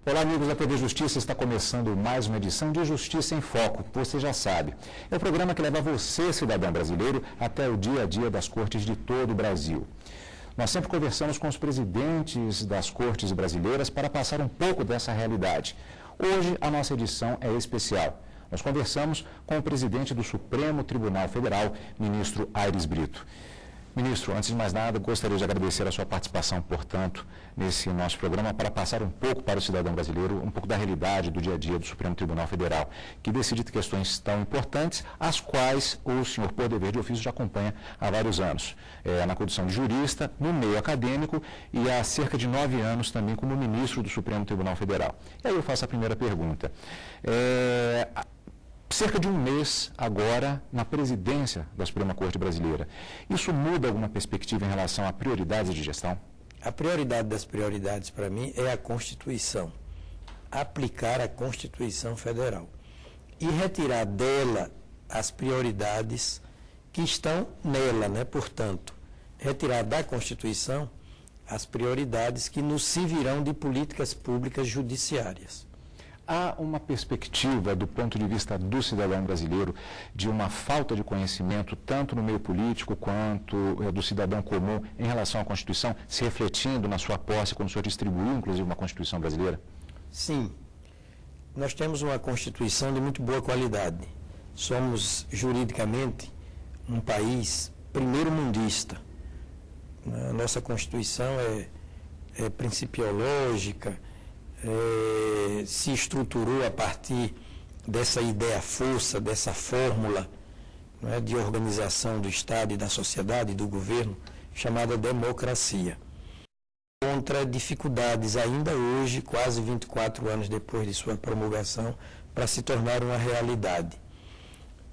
Olá, amigos da TV Justiça, está começando mais uma edição de Justiça em Foco, você já sabe. É o programa que leva você, cidadão brasileiro, até o dia a dia das cortes de todo o Brasil. Nós sempre conversamos com os presidentes das cortes brasileiras para passar um pouco dessa realidade. Hoje, a nossa edição é especial. Nós conversamos com o presidente do Supremo Tribunal Federal, ministro Aires Brito. Ministro, antes de mais nada, gostaria de agradecer a sua participação, portanto, nesse nosso programa para passar um pouco para o cidadão brasileiro, um pouco da realidade do dia a dia do Supremo Tribunal Federal, que decide questões tão importantes, as quais o senhor, por dever de ofício, já acompanha há vários anos. Na condição de jurista, no meio acadêmico e há cerca de 9 anos também como ministro do Supremo Tribunal Federal. E aí eu faço a primeira pergunta. Cerca de um mês agora na presidência da Suprema Corte Brasileira. Isso muda alguma perspectiva em relação a prioridades de gestão? A prioridade das prioridades para mim é a Constituição. Aplicar a Constituição Federal. E retirar dela as prioridades que estão nela, né? Portanto, retirar da Constituição as prioridades que nos servirão de políticas públicas judiciárias. Há uma perspectiva, do ponto de vista do cidadão brasileiro, de uma falta de conhecimento, tanto no meio político quanto do cidadão comum, em relação à Constituição, se refletindo na sua posse, quando o senhor distribuiu, inclusive, uma Constituição brasileira? Sim. Nós temos uma Constituição de muito boa qualidade. Somos, juridicamente, um país primeiro-mundista. A nossa Constituição é principiológica, se estruturou a partir dessa ideia-força, dessa fórmula, não é, de organização do Estado e da sociedade e do governo, chamada democracia. Contra dificuldades ainda hoje, quase 24 anos depois de sua promulgação, para se tornar uma realidade.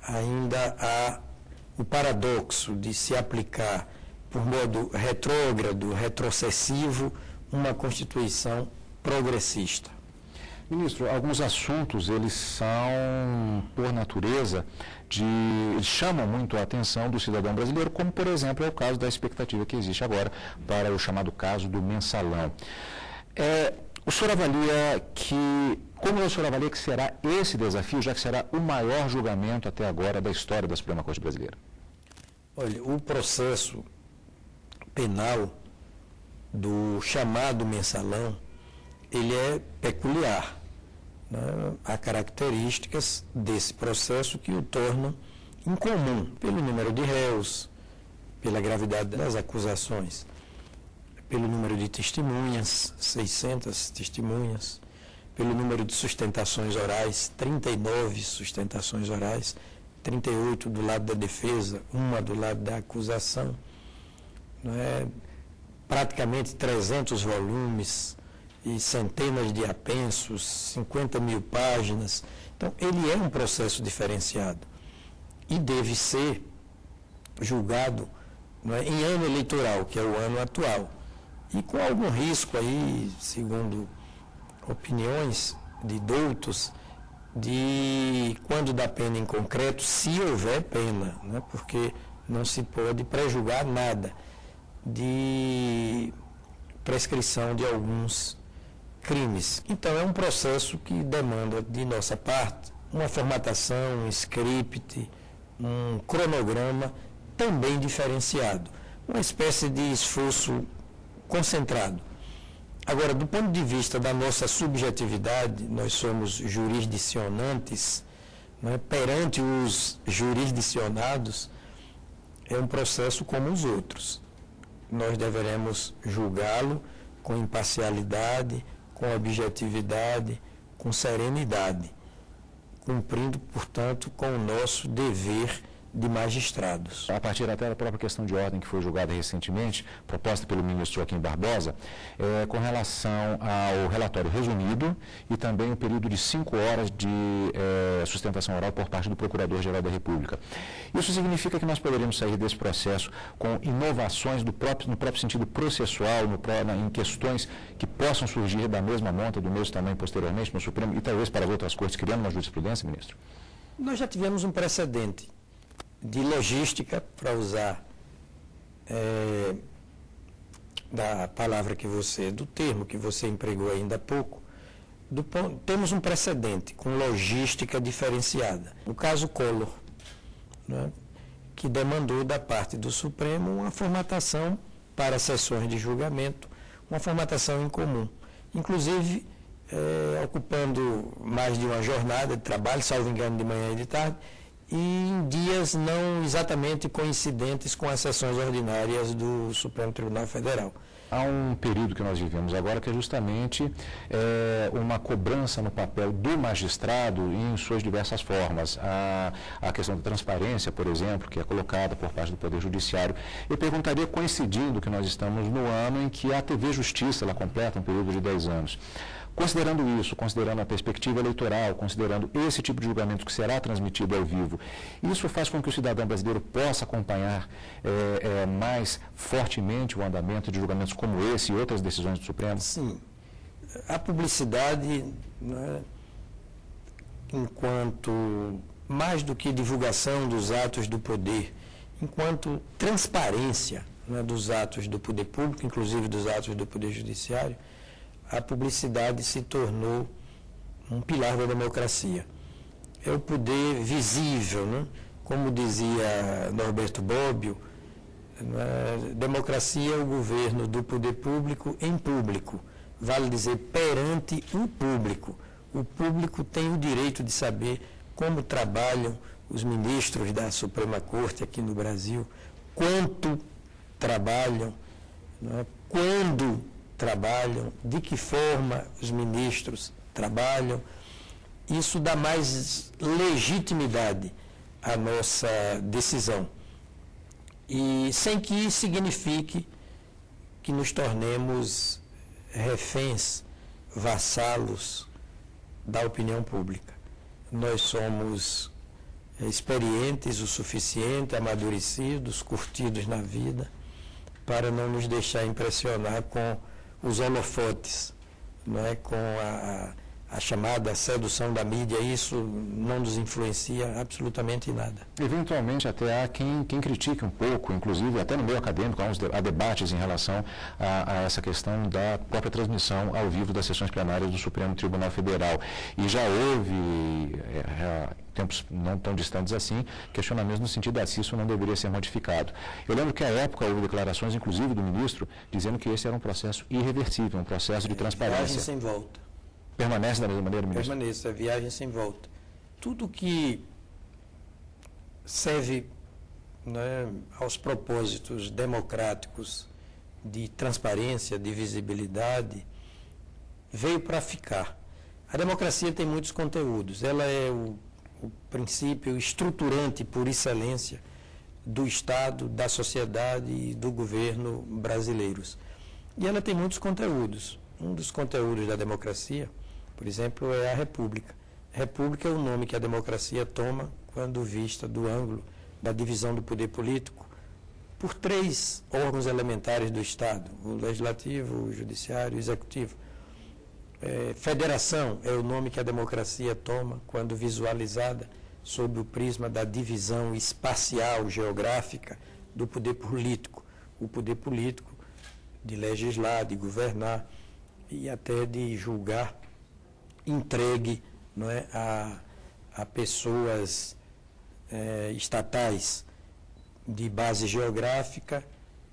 Ainda há o paradoxo de se aplicar, por modo retrógrado, retrocessivo, uma Constituição progressista. Ministro, alguns assuntos, eles são, por natureza, eles chamam muito a atenção do cidadão brasileiro, como, por exemplo, é o caso da expectativa que existe agora para o chamado caso do mensalão. Como o senhor avalia que será esse desafio, já que será o maior julgamento até agora da história da Suprema Corte Brasileira? Olha, o processo penal do chamado mensalão, ele é peculiar, né? Há características desse processo que o tornam incomum, pelo número de réus, pela gravidade das acusações, pelo número de testemunhas, 600 testemunhas, pelo número de sustentações orais, 39 sustentações orais, 38 do lado da defesa, uma do lado da acusação, né? Praticamente 300 volumes, e centenas de apensos, 50 mil páginas. Então, ele é um processo diferenciado e deve ser julgado, não é, em ano eleitoral, que é o ano atual, e com algum risco aí, segundo opiniões de doutos, de quando dá pena em concreto, se houver pena, né, porque não se pode prejulgar nada de prescrição de alguns crimes. Então, é um processo que demanda, de nossa parte, uma formatação, um script, um cronograma também diferenciado. Uma espécie de esforço concentrado. Agora, do ponto de vista da nossa subjetividade, nós somos jurisdicionantes, né, perante os jurisdicionados, é um processo como os outros. Nós deveremos julgá-lo com imparcialidade, com objetividade, com serenidade, cumprindo, portanto, com o nosso dever de magistrados. A partir até da própria questão de ordem que foi julgada recentemente, proposta pelo ministro Joaquim Barbosa, com relação ao relatório resumido e também o período de 5 horas de sustentação oral por parte do Procurador-Geral da República. Isso significa que nós poderemos sair desse processo com inovações no próprio sentido processual, em questões que possam surgir da mesma monta, do mesmo tamanho posteriormente no Supremo e talvez para as outras cortes, criando uma jurisprudência, ministro? Nós já tivemos um precedente de logística, para usar da palavra que você, do termo que você empregou ainda há pouco, temos um precedente com logística diferenciada. O caso Collor, né, que demandou da parte do Supremo uma formatação para sessões de julgamento, uma formatação em comum. Inclusive, ocupando mais de uma jornada de trabalho, salvo engano, de manhã e de tarde, e em dias não exatamente coincidentes com as sessões ordinárias do Supremo Tribunal Federal. Há um período que nós vivemos agora que é justamente uma cobrança no papel do magistrado em suas diversas formas. A questão da transparência, por exemplo, que é colocada por parte do Poder Judiciário. Eu perguntaria, coincidindo que nós estamos no ano em que a TV Justiça ela completa um período de 10 anos. Considerando isso, considerando a perspectiva eleitoral, considerando esse tipo de julgamento que será transmitido ao vivo, isso faz com que o cidadão brasileiro possa acompanhar mais fortemente o andamento de julgamentos como esse e outras decisões do Supremo? Sim. A publicidade, né, enquanto mais do que divulgação dos atos do poder, enquanto transparência, né, dos atos do poder público, inclusive dos atos do poder judiciário, a publicidade se tornou um pilar da democracia. É o poder visível, né? Como dizia Norberto Bobbio, democracia é o governo do poder público em público, vale dizer, perante o público. O público tem o direito de saber como trabalham os ministros da Suprema Corte aqui no Brasil, quanto trabalham, né? Quando trabalham, de que forma os ministros trabalham. Isso dá mais legitimidade à nossa decisão. E sem que isso signifique que nos tornemos reféns, vassalos da opinião pública. Nós somos experientes o suficiente, amadurecidos, curtidos na vida, para não nos deixar impressionar com os holofotes, né, com a chamada sedução da mídia. Isso não nos influencia absolutamente em nada. Eventualmente até há quem critique um pouco, inclusive até no meio acadêmico, há debates em relação a essa questão da própria transmissão ao vivo das sessões plenárias do Supremo Tribunal Federal. E já houve, tempos não tão distantes assim, questionamentos no sentido de se isso não deveria ser modificado. Eu lembro que à época houve declarações, inclusive do ministro, dizendo que esse era um processo irreversível, um processo de transparência. Viagem sem volta. Permanece da mesma maneira, ministro? Permanece, é viagem sem volta. Tudo que serve, né, aos propósitos democráticos de transparência, de visibilidade, veio para ficar. A democracia tem muitos conteúdos. Ela é o princípio estruturante por excelência do Estado, da sociedade e do governo brasileiros. E ela tem muitos conteúdos. Um dos conteúdos da democracia, por exemplo, é a República. República é o nome que a democracia toma quando vista do ângulo da divisão do poder político por 3 órgãos elementares do Estado: o Legislativo, o Judiciário e o Executivo. Federação é o nome que a democracia toma quando visualizada sob o prisma da divisão espacial, geográfica do poder político. O poder político de legislar, de governar e até de julgar, entregue, não é, a pessoas estatais de base geográfica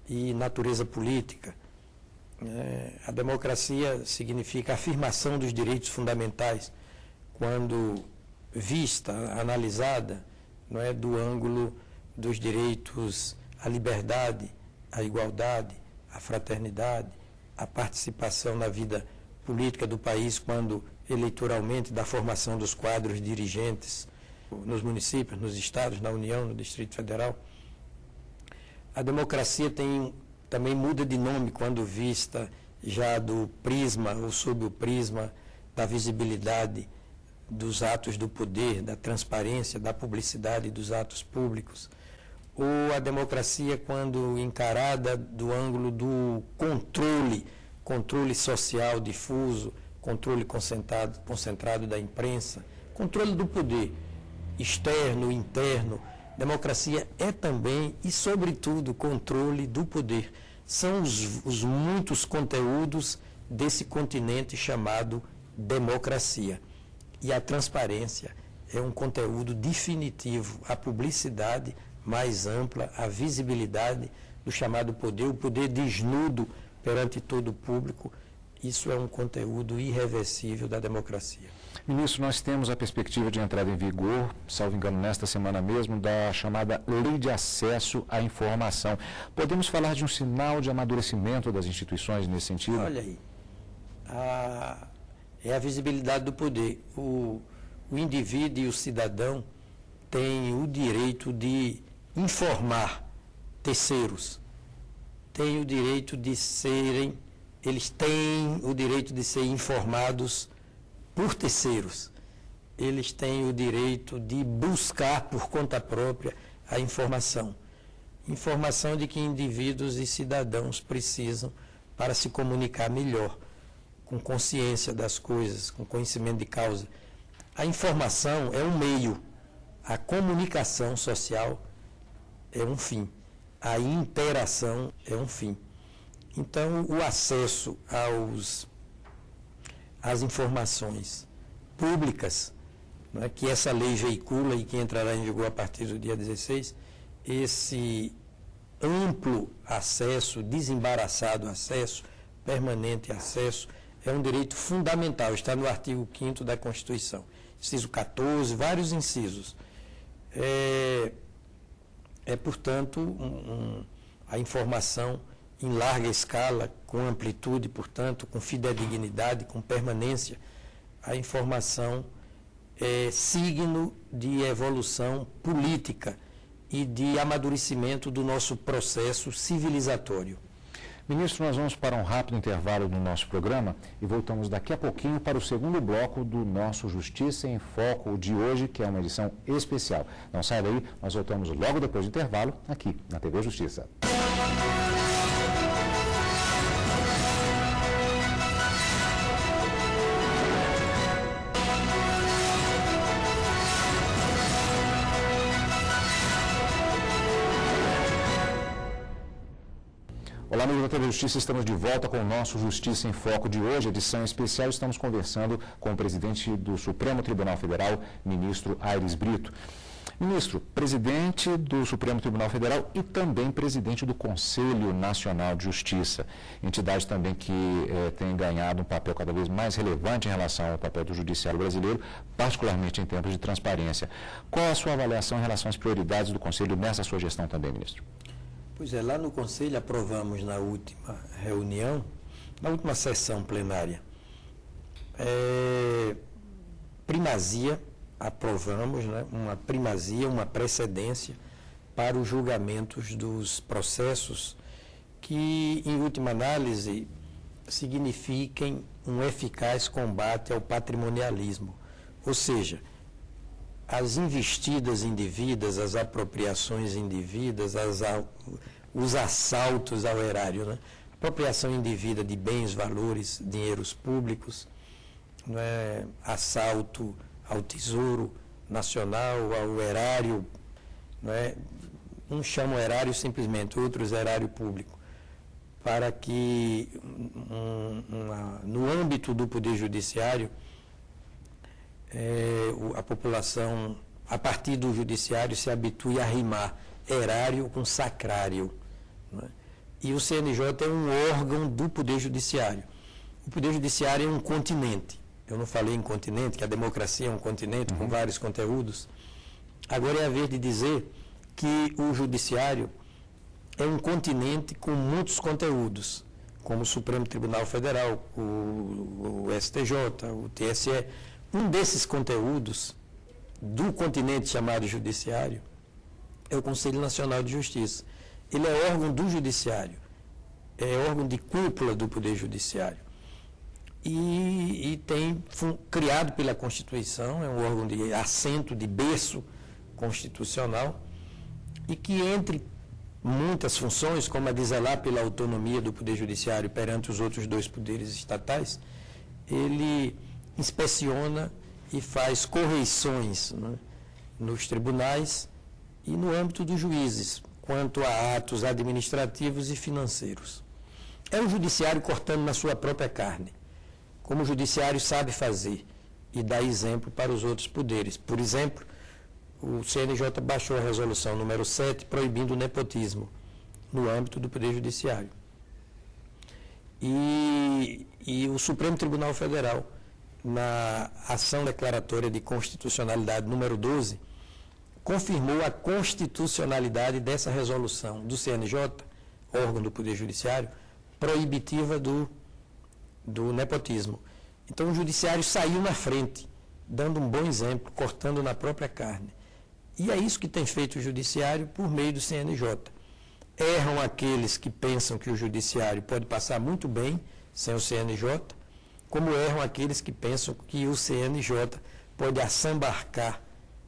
e natureza política. A democracia significa a afirmação dos direitos fundamentais, quando vista, analisada, não é, do ângulo dos direitos à liberdade, à igualdade, à fraternidade, à participação na vida política do país, quando eleitoralmente da formação dos quadros dirigentes nos municípios, nos estados, na União, no Distrito Federal. A democracia também muda de nome quando vista já do prisma ou sob o prisma da visibilidade dos atos do poder, da transparência, da publicidade dos atos públicos. Ou a democracia quando encarada do ângulo do controle social difuso, controle concentrado da imprensa, controle do poder externo, interno. Democracia é também e, sobretudo, controle do poder. São os muitos conteúdos desse continente chamado democracia. E a transparência é um conteúdo definitivo, a publicidade mais ampla, a visibilidade do chamado poder, o poder desnudo perante todo o público. Isso é um conteúdo irreversível da democracia. Ministro, nós temos a perspectiva de entrada em vigor, salvo engano, nesta semana mesmo, da chamada Lei de Acesso à Informação. Podemos falar de um sinal de amadurecimento das instituições nesse sentido? Olha aí, é a visibilidade do poder. O indivíduo e o cidadão têm o direito de informar terceiros, têm o direito de serem, eles têm o direito de ser informados por terceiros, eles têm o direito de buscar por conta própria a informação. Informação de que indivíduos e cidadãos precisam para se comunicar melhor, com consciência das coisas, com conhecimento de causa. A informação é um meio, a comunicação social é um fim, a interação é um fim. Então, o acesso às informações públicas, né, que essa lei veicula e que entrará em vigor a partir do dia 16, esse amplo acesso, desembaraçado acesso, permanente acesso, é um direito fundamental, está no artigo 5º da Constituição. Inciso 14, vários incisos. Portanto, a informação em larga escala, com amplitude, portanto, com fidedignidade, com permanência. A informação é signo de evolução política e de amadurecimento do nosso processo civilizatório. Ministro, nós vamos para um rápido intervalo no nosso programa e voltamos daqui a pouquinho para o segundo bloco do nosso Justiça em Foco de hoje, que é uma edição especial. Não saia daí, nós voltamos logo depois do intervalo, aqui na TV Justiça. Olá, amigos da TV Justiça, estamos de volta com o nosso Justiça em Foco de hoje, edição especial. Estamos conversando com o presidente do Supremo Tribunal Federal, ministro Aires Brito. Ministro, presidente do Supremo Tribunal Federal e também presidente do Conselho Nacional de Justiça, entidade também que tem ganhado um papel cada vez mais relevante em relação ao papel do judiciário brasileiro, particularmente em tempos de transparência. Qual a sua avaliação em relação às prioridades do Conselho nessa sua gestão também, ministro? Pois é, lá no Conselho aprovamos na última reunião, na última sessão plenária, primazia, aprovamos, né, uma primazia, uma precedência para os julgamentos dos processos que, em última análise, signifiquem um eficaz combate ao patrimonialismo, ou seja, as investidas indevidas, as apropriações indevidas, os assaltos ao erário, né? Apropriação indevida de bens, valores, dinheiros públicos, né? Assalto ao Tesouro Nacional, ao erário, né? Uns chamam erário simplesmente, outros erário público, para que no âmbito do Poder Judiciário, a população, a partir do judiciário, se habitue a rimar erário com sacrário. Né? E o CNJ é um órgão do Poder Judiciário. O Poder Judiciário é um continente. Eu não falei em continente, que a democracia é um continente com vários conteúdos. Agora é a vez de dizer que o Judiciário é um continente com muitos conteúdos, como o Supremo Tribunal Federal, o STJ, o TSE. Um desses conteúdos do continente chamado Judiciário é o Conselho Nacional de Justiça. Ele é órgão do Judiciário, é órgão de cúpula do Poder Judiciário. E criado pela Constituição, é um órgão de assento, de berço constitucional, e que, entre muitas funções, como a de zelar pela autonomia do Poder Judiciário perante os outros dois poderes estatais, ele inspeciona e faz correições, né, nos tribunais e no âmbito dos juízes, quanto a atos administrativos e financeiros. É o judiciário cortando na sua própria carne, como o judiciário sabe fazer e dá exemplo para os outros poderes. Por exemplo, o CNJ baixou a resolução número 7, proibindo o nepotismo no âmbito do Poder Judiciário. E o Supremo Tribunal Federal, na ação declaratória de constitucionalidade número 12, confirmou a constitucionalidade dessa resolução do CNJ, órgão do Poder Judiciário, proibitiva do nepotismo. Então o Judiciário saiu na frente, dando um bom exemplo, cortando na própria carne. E é isso que tem feito o Judiciário por meio do CNJ. Erram aqueles que pensam que o Judiciário pode passar muito bem sem o CNJ, como erram aqueles que pensam que o CNJ pode assambarcar,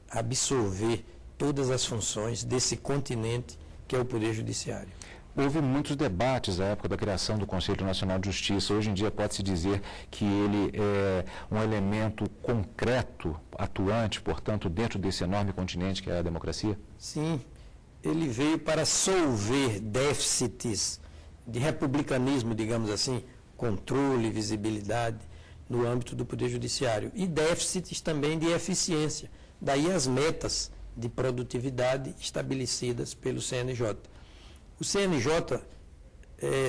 absorver todas as funções desse continente que é o Poder Judiciário. Houve muitos debates à época da criação do Conselho Nacional de Justiça. Hoje em dia pode-se dizer que ele é um elemento concreto, atuante, portanto, dentro desse enorme continente que é a democracia? Sim, ele veio para solver déficits de republicanismo, digamos assim, controle, visibilidade no âmbito do Poder Judiciário e déficits também de eficiência. Daí as metas de produtividade estabelecidas pelo CNJ. O CNJ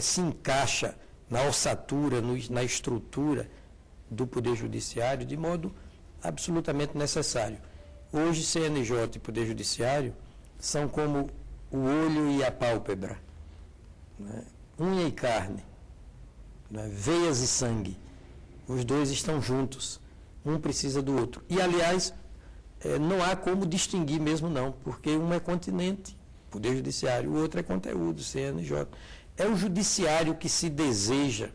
se encaixa na ossatura, na estrutura do Poder Judiciário de modo absolutamente necessário. Hoje, CNJ e Poder Judiciário são como o olho e a pálpebra, né? Unha e carne, né? Veias e sangue. Os dois estão juntos, um precisa do outro. E, aliás, não há como distinguir mesmo não, porque um é continente, Poder Judiciário, o outro é conteúdo, CNJ. É o judiciário que se deseja,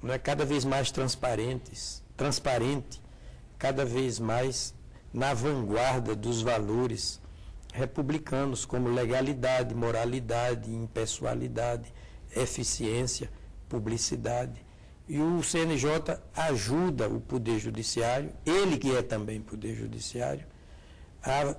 não é, cada vez mais transparente, cada vez mais na vanguarda dos valores republicanos, como legalidade, moralidade, impessoalidade, eficiência, publicidade. E o CNJ ajuda o Poder Judiciário, ele que é também Poder Judiciário, a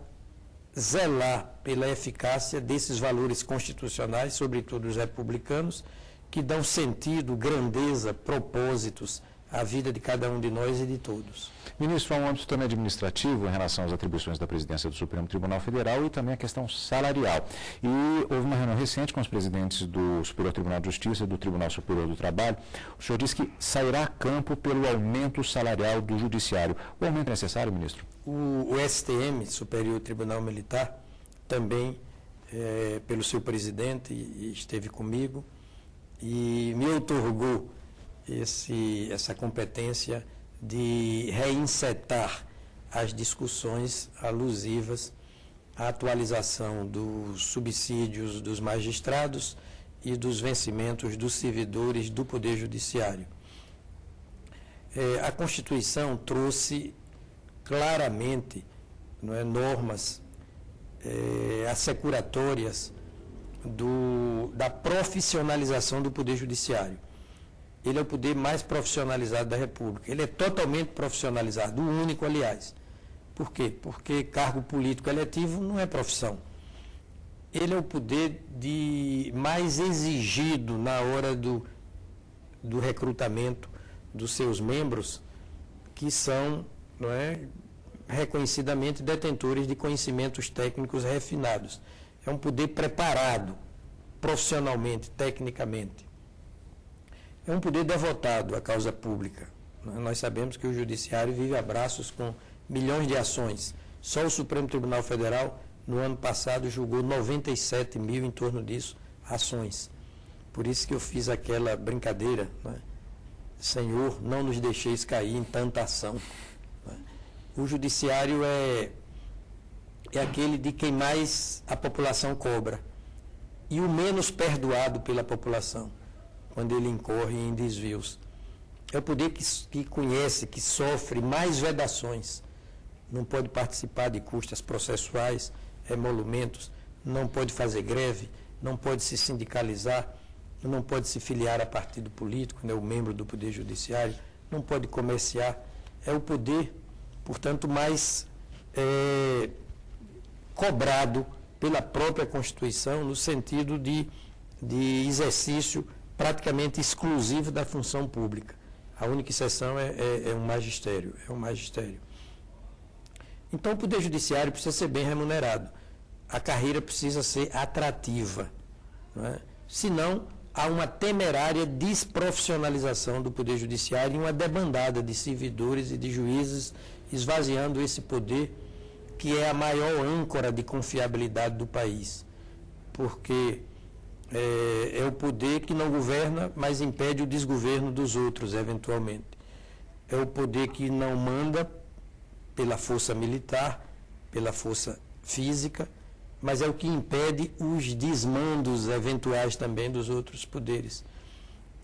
zelar pela eficácia desses valores constitucionais, sobretudo os republicanos, que dão sentido, grandeza, propósitos à vida de cada um de nós e de todos. Ministro, há um âmbito também administrativo em relação às atribuições da presidência do Supremo Tribunal Federal e também a questão salarial. E houve uma reunião recente com os presidentes do Superior Tribunal de Justiça e do Tribunal Superior do Trabalho. O senhor disse que sairá a campo pelo aumento salarial do Judiciário. O aumento é necessário, ministro? O STM, Superior Tribunal Militar, também, pelo seu presidente, esteve comigo e me outorgou essa competência de reinsetar as discussões alusivas à atualização dos subsídios dos magistrados e dos vencimentos dos servidores do Poder Judiciário. A Constituição trouxe claramente, não é, normas assecuratórias da profissionalização do Poder Judiciário. Ele é o poder mais profissionalizado da República. Ele é totalmente profissionalizado, o único, aliás. Por quê? Porque cargo político eletivo não é profissão. Ele é o poder mais exigido na hora do recrutamento dos seus membros, que são, não é, reconhecidamente detentores de conhecimentos técnicos refinados. É um poder preparado profissionalmente, tecnicamente. É um poder devotado à causa pública. Nós sabemos que o Judiciário vive a braços com milhões de ações. Só o Supremo Tribunal Federal, no ano passado, julgou 97 mil, em torno disso, ações. Por isso que eu fiz aquela brincadeira, né? Senhor, não nos deixeis cair em tanta ação. O Judiciário é aquele de quem mais a população cobra e o menos perdoado pela população quando ele incorre em desvios. É o poder que conhece, que sofre mais vedações. Não pode participar de custas processuais, emolumentos, não pode fazer greve, não pode se sindicalizar, não pode se filiar a partido político, né, o membro do Poder Judiciário, não pode comerciar. É o poder, portanto, mais cobrado pela própria Constituição, no sentido de exercício praticamente exclusivo da função pública. A única exceção é o magistério, Então, o Poder Judiciário precisa ser bem remunerado. A carreira precisa ser atrativa. Não é? Senão, há uma temerária desprofissionalização do Poder Judiciário e uma debandada de servidores e de juízes esvaziando esse poder que é a maior âncora de confiabilidade do país. Porque é o poder que não governa, mas impede o desgoverno dos outros, eventualmente. É o poder que não manda pela força militar, pela força física, mas é o que impede os desmandos eventuais também dos outros poderes.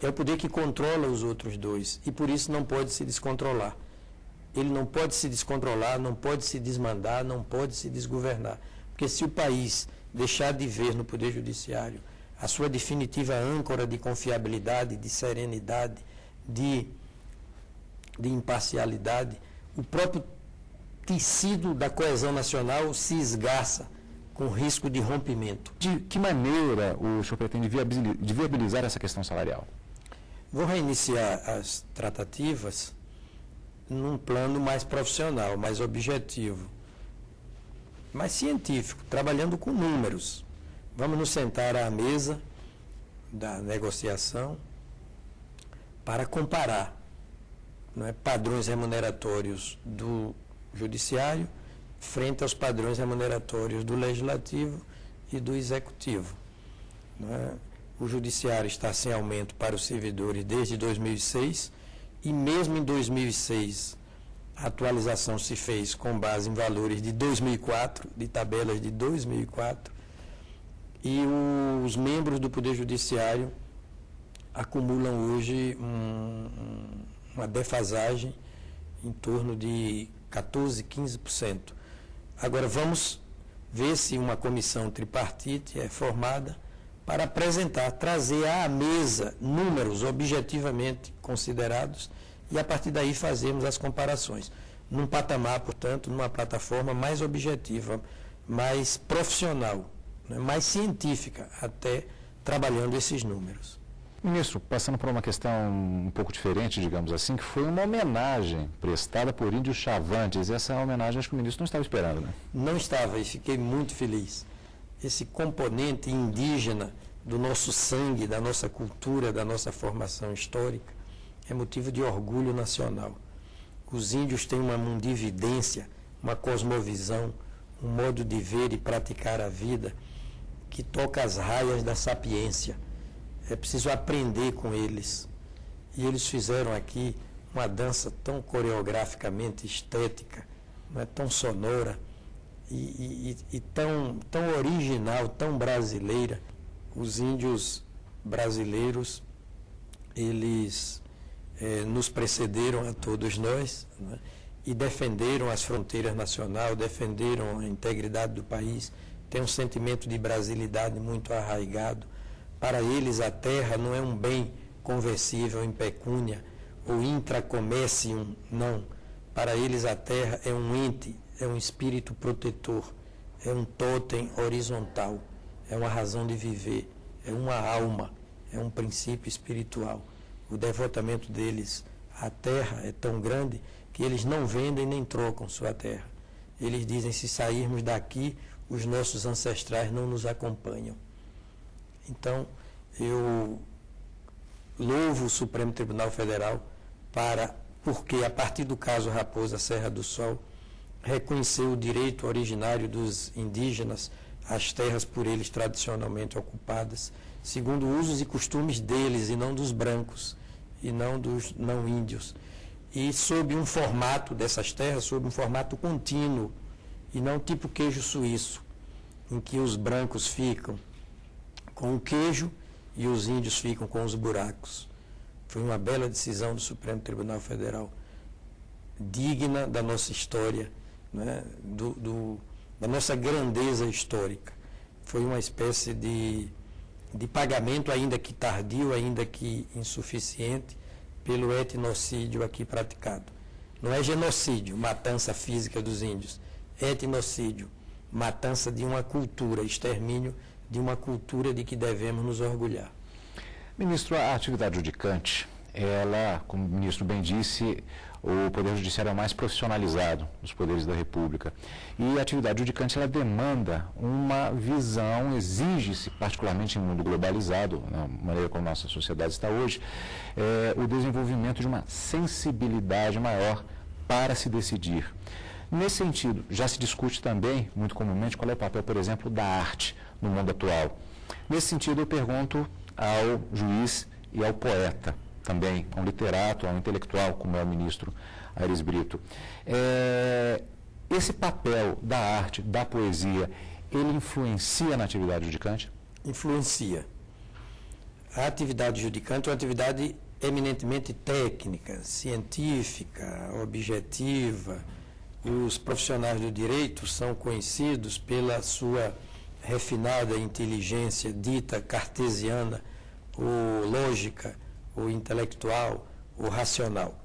É o poder que controla os outros dois e por isso não pode se descontrolar. Ele não pode se descontrolar, não pode se desmandar, não pode se desgovernar. Porque se o país deixar de ver no Poder Judiciário a sua definitiva âncora de confiabilidade, de serenidade, de imparcialidade, o próprio tecido da coesão nacional se esgarça com risco de rompimento. De que maneira o senhor pretende viabilizar essa questão salarial? Vou reiniciar as tratativas num plano mais profissional, mais objetivo, mais científico, trabalhando com números. Vamos nos sentar à mesa da negociação para comparar, não é, padrões remuneratórios do Judiciário frente aos padrões remuneratórios do Legislativo e do Executivo. Não é? O Judiciário está sem aumento para os servidores desde 2006 e mesmo em 2006 a atualização se fez com base em valores de 2004, de tabelas de 2004, e os membros do Poder Judiciário acumulam hoje uma defasagem em torno de 14%, 15%. Agora vamos ver se uma comissão tripartite é formada para apresentar, trazer à mesa números objetivamente considerados e a partir daí fazermos as comparações. Num patamar, portanto, numa plataforma mais objetiva, mais profissional, né, mais científica, até trabalhando esses números. Ministro, passando por uma questão um pouco diferente, digamos assim, que foi uma homenagem prestada por índios chavantes. Essa homenagem acho que o ministro não estava esperando, né? Não estava e fiquei muito feliz. Esse componente indígena do nosso sangue, da nossa cultura, da nossa formação histórica, é motivo de orgulho nacional. Os índios têm uma mundividência, uma cosmovisão, um modo de ver e praticar a vida que toca as raias da sapiência. É preciso aprender com eles. E eles fizeram aqui uma dança tão coreograficamente estética, não é, tão sonora e tão original, tão brasileira. Os índios brasileiros, eles nos precederam a todos nós, né, e defenderam as fronteiras nacionais, defenderam a integridade do país, têm um sentimento de brasilidade muito arraigado. Para eles a terra não é um bem conversível em pecúnia ou intracommercium, não. Para eles a terra é um ente, é um espírito protetor, é um totem horizontal, é uma razão de viver, é uma alma, é um princípio espiritual. O devotamento deles à terra é tão grande que eles não vendem nem trocam sua terra. Eles dizem, se sairmos daqui, os nossos ancestrais não nos acompanham. Então, eu louvo o Supremo Tribunal Federal porque, a partir do caso Raposa Serra do Sol, reconheceu o direito originário dos indígenas às terras por eles tradicionalmente ocupadas, segundo usos e costumes deles e não dos brancos, e não dos não índios. E sob um formato dessas terras, sob um formato contínuo, e não tipo queijo suíço, em que os brancos ficam com o queijo e os índios ficam com os buracos. Foi uma bela decisão do Supremo Tribunal Federal, digna da nossa história, né, da nossa grandeza histórica. Foi uma espécie de pagamento, ainda que tardio, ainda que insuficiente, pelo etnocídio aqui praticado. Não é genocídio, matança física dos índios. Etnocídio, matança de uma cultura, extermínio de uma cultura de que devemos nos orgulhar. Ministro, a atividade judicante ela, como o ministro bem disse, o Poder Judiciário é o mais profissionalizado dos poderes da República. E a atividade judicante, ela demanda uma visão, exige-se, particularmente em um mundo globalizado, na maneira como a nossa sociedade está hoje, o desenvolvimento de uma sensibilidade maior para se decidir. Nesse sentido, já se discute também, muito comumente, qual é o papel, por exemplo, da arte no mundo atual. Nesse sentido, eu pergunto ao juiz e ao poeta, também a um literato, a um intelectual, como é o ministro Aires Brito. Esse papel da arte, da poesia, ele influencia na atividade judicante? Influencia. A atividade judicante é uma atividade eminentemente técnica, científica, objetiva. Os profissionais do direito são conhecidos pela sua refinada inteligência dita cartesiana, ou lógica, ou intelectual, ou racional.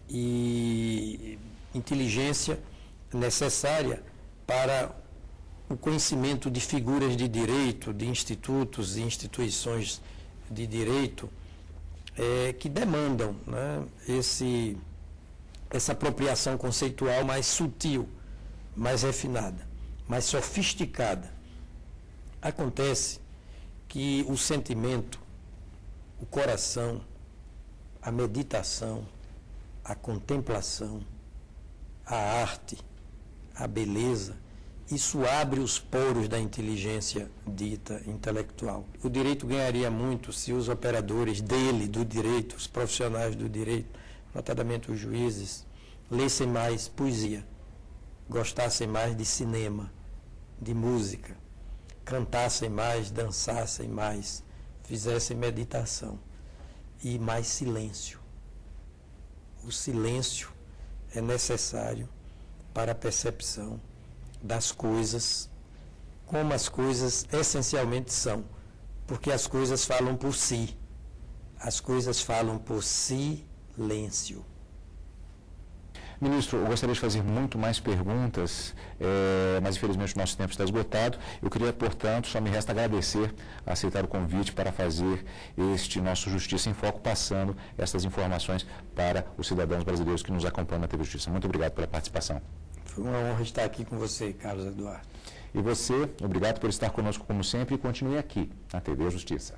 E inteligência necessária para o conhecimento de figuras de direito, de institutos e instituições de direito que demandam, né, essa apropriação conceitual mais sutil, mais refinada, mais sofisticada. Acontece que o sentimento, o coração, a meditação, a contemplação, a arte, a beleza, isso abre os poros da inteligência dita intelectual. O direito ganharia muito se os operadores do direito, os profissionais do direito, notadamente os juízes, lessem mais poesia, gostassem mais de cinema, de música, cantassem mais, dançassem mais, fizessem meditação e mais silêncio. O silêncio é necessário para a percepção das coisas, como as coisas essencialmente são, porque as coisas falam por si, as coisas falam por silêncio. Ministro, eu gostaria de fazer muito mais perguntas, mas infelizmente o nosso tempo está esgotado. Eu queria, portanto, só me resta agradecer a aceitar o convite para fazer este nosso Justiça em Foco, passando essas informações para os cidadãos brasileiros que nos acompanham na TV Justiça. Muito obrigado pela participação. Foi uma honra estar aqui com você, Carlos Eduardo. E você, obrigado por estar conosco como sempre e continue aqui na TV Justiça.